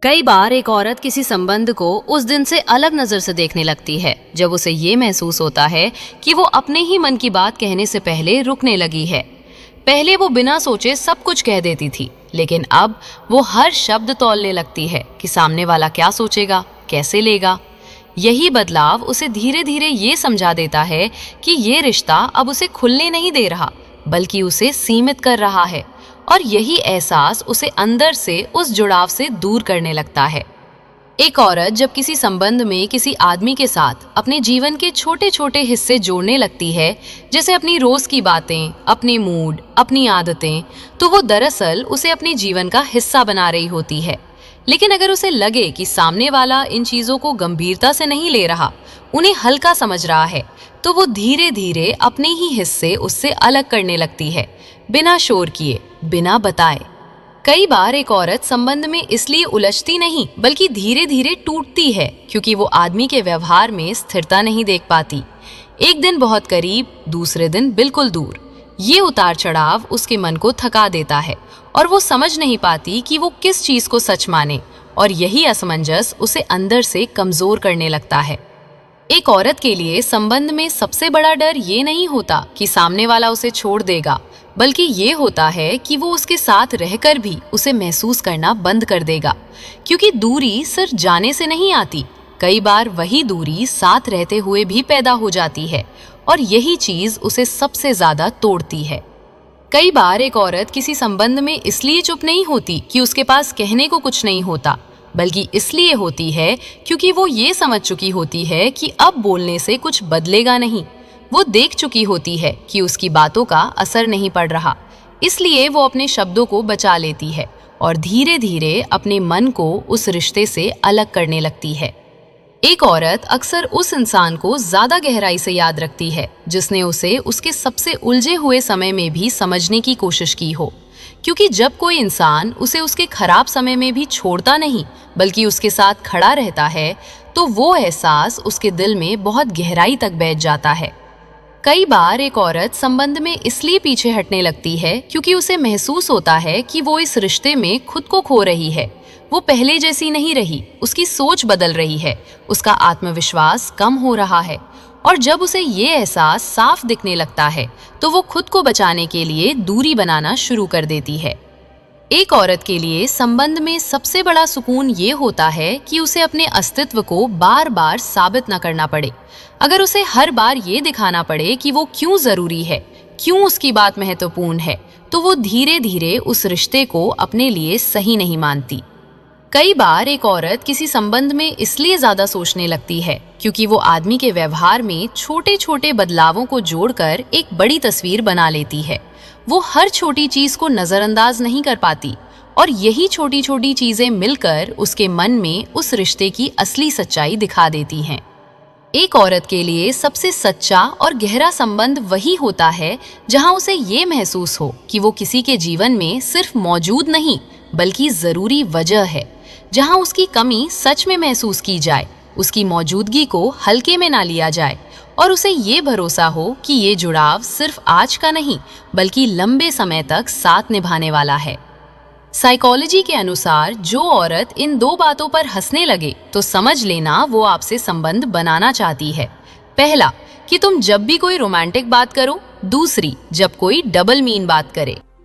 कई बार एक औरत किसी संबंध को उस दिन से अलग नजर से देखने लगती है जब उसे ये महसूस होता है कि वो अपने ही मन की बात कहने से पहले रुकने लगी है। पहले वो बिना सोचे सब कुछ कह देती थी, लेकिन अब वो हर शब्द तौलने लगती है कि सामने वाला क्या सोचेगा, कैसे लेगा। यही बदलाव उसे धीरे धीरे ये समझा देता है कि ये रिश्ता अब उसे खुलने नहीं दे रहा, बल्कि उसे सीमित कर रहा है, और यही एहसास उसे अंदर से उस जुड़ाव से दूर करने लगता है। एक औरत जब किसी संबंध में किसी आदमी के साथ अपने जीवन के छोटे छोटे हिस्से जोड़ने लगती है, जैसे अपनी रोज की बातें, अपने मूड, अपनी आदतें, तो वो दरअसल उसे अपने जीवन का हिस्सा बना रही होती है। लेकिन अगर उसे लगे कि सामने वाला इन चीजों को गंभीरता से नहीं ले रहा, उन्हें हल्का समझ रहा है, तो वो धीरे धीरे अपने ही हिस्से उससे अलग करने लगती है, बिना शोर किए, बिना बताए। कई बार एक औरत संबंध में इसलिए उलझती नहीं बल्कि धीरे धीरे टूटती है क्योंकि वो आदमी के व्यवहार में स्थिरता नहीं देख पाती। एक दिन बहुत करीब, दूसरे दिन बिल्कुल दूर। ये उतार चढ़ाव उसके मन को थका देता है और वो समझ नहीं पाती कि वो किस चीज को सच माने, और यही असमंजस उसे अंदर से कमजोर करने लगता है। एक औरत के लिए संबंध में सबसे बड़ा डर ये नहीं होता कि सामने वाला उसे छोड़ देगा, बल्कि ये होता है कि वो उसके साथ रहकर भी उसे महसूस करना बंद कर देगा। क्योंकि दूरी सिर्फ जाने से नहीं आती, कई बार वही दूरी साथ रहते हुए भी पैदा हो जाती है, और यही चीज उसे सबसे ज्यादा तोड़ती है। कई बार एक औरत किसी संबंध में इसलिए चुप नहीं होती कि उसके पास कहने को कुछ नहीं होता, बल्कि इसलिए होती है क्योंकि वो ये समझ चुकी होती है कि अब बोलने से कुछ बदलेगा नहीं। वो देख चुकी होती है कि उसकी बातों का असर नहीं पड़ रहा, इसलिए वो अपने शब्दों को बचा लेती है और धीरे धीरे अपने मन को उस रिश्ते से अलग करने लगती है। एक औरत अक्सर उस इंसान को ज्यादा गहराई से याद रखती है जिसने उसे उसके सबसे उलझे हुए समय में भी समझने की कोशिश की हो। क्योंकि जब कोई इंसान उसे उसके खराब समय में भी छोड़ता नहीं बल्कि उसके साथ खड़ा रहता है, तो वो एहसास उसके दिल में बहुत गहराई तक बैठ जाता है। कई बार एक औरत संबंध में इसलिए पीछे हटने लगती है क्योंकि उसे महसूस होता है कि वो इस रिश्ते में खुद को खो रही है। वो पहले जैसी नहीं रही, उसकी सोच बदल रही है, उसका आत्मविश्वास कम हो रहा है, और जब उसे ये एहसास साफ दिखने लगता है तो वो खुद को बचाने के लिए दूरी बनाना शुरू कर देती है। एक औरत के लिए संबंध में सबसे बड़ा सुकून ये होता है कि उसे अपने अस्तित्व को बार बार साबित न करना पड़े। अगर उसे हर बार ये दिखाना पड़े कि वो क्यों जरूरी है, क्यों उसकी बात महत्वपूर्ण है, तो वो धीरे धीरे उस रिश्ते को अपने लिए सही नहीं मानती। कई बार एक औरत किसी संबंध में इसलिए ज्यादा सोचने लगती है क्योंकि वो आदमी के व्यवहार में छोटे छोटे बदलावों को जोड़कर एक बड़ी तस्वीर बना लेती है। वो हर छोटी चीज को नजरअंदाज नहीं कर पाती, और यही छोटी छोटी चीजें मिलकर उसके मन में उस रिश्ते की असली सच्चाई दिखा देती हैं। एक औरत के लिए सबसे सच्चा और गहरा संबंध वही होता है जहां उसे ये महसूस हो कि वो किसी के जीवन में सिर्फ मौजूद नहीं बल्कि जरूरी वजह है, जहां उसकी कमी सच में महसूस की जाए, उसकी मौजूदगी को हल्के में ना लिया जाए, और उसे ये भरोसा हो कि ये जुड़ाव सिर्फ आज का नहीं बल्कि लंबे समय तक साथ निभाने वाला है। साइकोलॉजी के अनुसार जो औरत इन दो बातों पर हंसने लगे तो समझ लेना वो आपसे संबंध बनाना चाहती है। पहला, कि तुम जब भी कोई रोमांटिक बात करो। दूसरी, जब कोई डबल मीन बात करे।